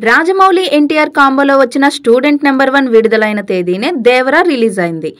రాజమౌళి ఎన్టీఆర్ కాంబోలో వచ్చిన student number 1 విడుదలైన తేదీనే Devara release అయింది.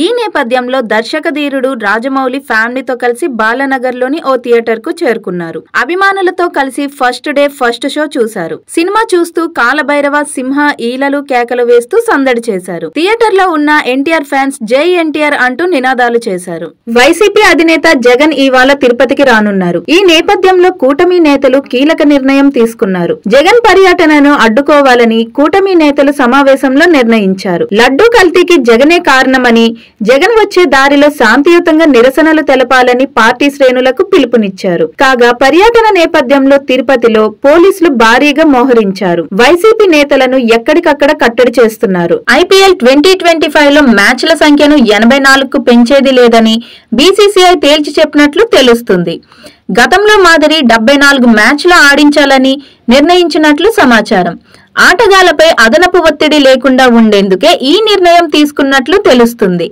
ఈ నేపథ్యంలో దర్శక ధీరుడు రాజమౌళి ఫ్యామిలీతో కలిసి బాలనగర్లోని ఓ థియేటర్ కు చేరుకున్నారు. అభిమానులతో కలిసి ఫస్ట్ డే ఫస్ట్ షో చూశారు. సినిమా చూస్తూ కాలభైరవ, సింహ, ఈలలు, కేకలు వేస్తూ సందడి చేశారు. థియేటర్ లో ఉన్న ఎన్టీఆర్ ఫ్యాన్స్ జై ఎన్టీఆర్ అంటూ నినాదాలు చేశారు. వైసీపీ అధినేత జగన్ ఇవాళ తిరుపతికి రానున్నారు. ఈ నేపథ్యంలో కూటమి నేతలు కీలక నిర్ణయం తీసుకున్నారు. జగన్ పర్యటనను అడ్డుకోవాలని కూటమి నేతలు సమావేశంలో నిర్ణయించారు. లడ్డూ కల్తీకి జగనే కారణమని, జగన్ వచ్చే దారిలో శాంతియుతంగా నిరసనలు తెలపాలని పార్టీ శ్రేణులకు పిలుపునిచ్చారు. కాగా పర్యటన నేపథ్యంలో తిరుపతిలో పోలీసులు భారీగా మోహరించారు. వైసీపీ నేతలను ఎక్కడికక్కడ కట్టడి చేస్తున్నారు. ఐపీఎల్ 2025లో మ్యాచ్ల సంఖ్యను 84కు పెంచేది లేదని బీసీసీఐ తేల్చి చెప్పినట్లు తెలుస్తుంది. గతంలో మాదిరి 74 మ్యాచ్లు ఆడించాలని నిర్ణయించినట్లు సమాచారం. ఆటగాళ్లపై అదనపు ఒత్తిడి లేకుండా ఉండేందుకే ఈ నిర్ణయం తీసుకున్నట్లు తెలుస్తుంది.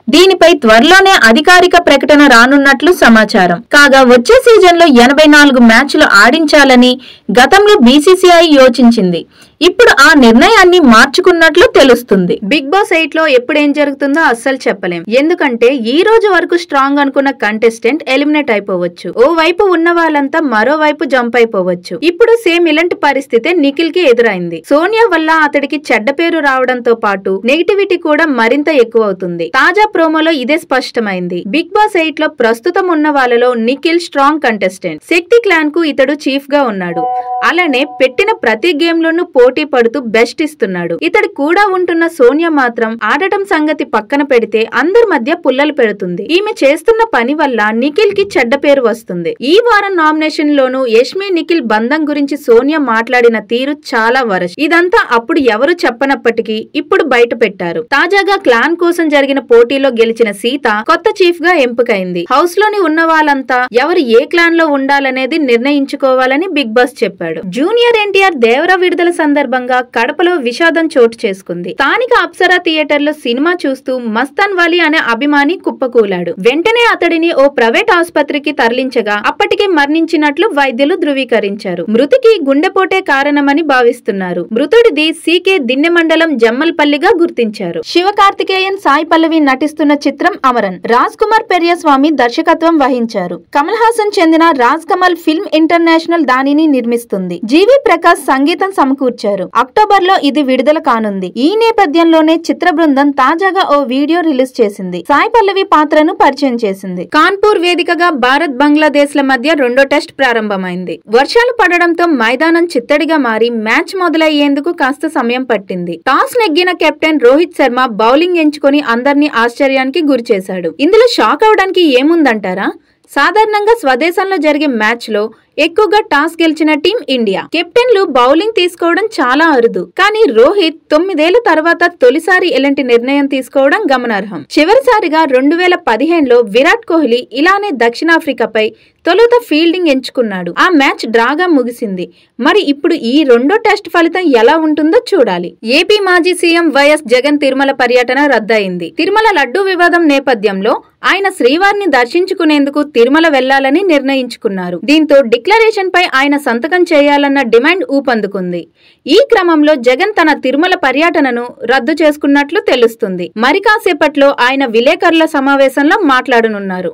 దీనిపై త్వరలోనే అధికారిక ప్రకటన రానున్నట్లు సమాచారం. కాగా వచ్చే సీజన్లో 84 మ్యాచ్లు ఆడించాలని గతంలో బీసీసీఐ యోచించింది. ఇప్పుడు ఆ నిర్ణయాన్ని మార్చుకున్నట్లు తెలుస్తుంది. బిగ్ బాస్ 8 లో ఎప్పుడేం జరుగుతుందో అస్సలు చెప్పలేం. ఎందుకంటే ఈ రోజు వరకు స్ట్రాంగ్ అనుకున్న కంటెస్టెంట్ ఎలిమినేట్ అయిపోవచ్చు. ఓ వైపు ఉన్న వాళ్ళంతా మరోవైపు జంప్ అయిపోవచ్చు. ఇప్పుడు సేమ్ ఇలాంటి పరిస్థితే నిఖిల్ కి ఎదురైంది. సోనియా వల్ల అతడికి చెడ్డ పేరు రావడంతో పాటు నెగిటివిటీ కూడా మరింత ఎక్కువ అవుతుంది. తాజా ప్రోమోలో ఇదే స్పష్టమైంది. బిగ్ బాస్ 8 లో ప్రస్తుతం ఉన్న వాళ్ళలో నిఖిల్ స్ట్రాంగ్ కంటెస్టెంట్. శక్తి క్లాన్ కు ఇతడు చీఫ్ గా ఉన్నాడు. అలానే పెట్టిన ప్రతి గేమ్ లోనూ పోటీ పడుతూ బెస్ట్ ఇస్తున్నాడు. ఇతడు కూడా ఉంటున్న సోనియా మాత్రం ఆడటం సంగతి పక్కన పెడితే అందరి మధ్య పుల్లలు పెడుతుంది. ఈమె చేస్తున్న పని వల్ల నిఖిల్ కి చెడ్డ పేరు వస్తుంది. ఈ వారం నామినేషన్ లోనూ యష్మి నిఖిల్ బంధం గురించి సోనియా మాట్లాడిన తీరు చాలా వరస్ట్. ఇదంతా అప్పుడు ఎవరు చెప్పనప్పటికీ ఇప్పుడు బయట పెట్టారు. తాజాగా క్లాన్ కోసం జరిగిన పోటీలో గెలిచిన సీత కొత్త చీఫ్ గా ఎంపికైంది. హౌస్ లోని ఉన్న వాళ్ళంతా ఎవరు ఏ క్లాన్ లో ఉండాలనేది నిర్ణయించుకోవాలని బిగ్ బాస్ చెప్పాడు. జూనియర్ ఎన్టీఆర్ దేవరా విడుదల సందర్భంగా కడపలో విషాదం చోటు చేసుకుంది. స్థానిక అప్సరా థియేటర్ లో సినిమా చూస్తూ మస్తాన్ వాలి అనే అభిమాని కుప్పకూలాడు. వెంటనే అతడిని ఓ ప్రైవేట్ ఆసుపత్రికి తరలించగా అప్పటికే మరణించినట్లు వైద్యులు ధృవీకరించారు. మృతికి గుండెపోటే కారణమని భావిస్తున్నారు. మృతుడిది సీకే దిన్నె మండలం జమ్మల్పల్లిగా గుర్తించారు. శివకార్తికేయన్, సాయి పల్లవి నటిస్తున్న చిత్రం అమరన్. రాజ్ కుమార్ పెరియస్వామి దర్శకత్వం వహించారు. కమల్ హాసన్ చెందిన రాజ్ కమల్ ఫిల్మ్ ఇంటర్నేషనల్ దానిని నిర్మిస్తుంది. జీవి ప్రకాష్ సంగీతం సమకూర్చారు. అక్టోబర్ లో ఇది విడుదల కానుంది. ఈ నేపథ్యంలోనే చిత్ర బృందం తాజాగా ఓ వీడియో రిలీజ్ చేసింది. సాయి పల్లవి పాత్రను పరిచయం చేసింది. కాన్పూర్ వేదికగా భారత్ బంగ్లాదేశ్ ల మధ్య రెండో టెస్ట్ ప్రారంభమైంది. వర్షాలు పడడంతో మైదానం చిత్తడిగా మారి మ్యాచ్ మొదలయ్యేందుకు కాస్త సమయం పట్టింది. టాస్ నెగ్గిన కెప్టెన్ రోహిత్ శర్మ బౌలింగ్ ఎంచుకొని అందరినీ ఆశ్చర్యానికి గురిచేశాడు. ఇందులో షాక్ అవడానికి ఏముందంటారా? సాధారణంగా స్వదేశంలో జరిగే మ్యాచ్ లో ఎక్కువగా టాస్ గెలిచిన టీం ఇండియా. కెప్టెన్లు బౌలింగ్ తీసుకోవడం చాలా అరుదు. కానీ రోహిత్ 9 ఏళ్ల తర్వాత తొలిసారి ఇలాంటి నిర్ణయం తీసుకోవడం గమనార్హం. చివరిసారిగా 2015లో విరాట్ కోహ్లీ ఇలానే దక్షిణాఫ్రికాపై తొలుత ఫీల్డింగ్ ఎంచుకున్నాడు. ఆ మ్యాచ్ డ్రాగా ముగిసింది. మరి ఇప్పుడు ఈ రెండో టెస్ట్ ఫలితం ఎలా ఉంటుందో చూడాలి. ఏపీ మాజీ సీఎం వైఎస్ జగన్ తిరుమల పర్యటన రద్దయింది. తిరుమల లడ్డూ వివాదం నేపథ్యంలో ఆయన శ్రీవారిని దర్శించుకునేందుకు తిరుమల వెళ్లాలని నిర్ణయించుకున్నారు. దీంతో డిక్లరేషన్ పై ఆయన సంతకం చేయాలన్న డిమాండ్ ఊపందుకుంది. ఈ క్రమంలో జగన్ తన తిరుమల పర్యటనను రద్దు చేసుకున్నట్లు తెలుస్తుంది. మరి కాసేపట్లో ఆయన విలేకరుల సమావేశంలో మాట్లాడనున్నారు.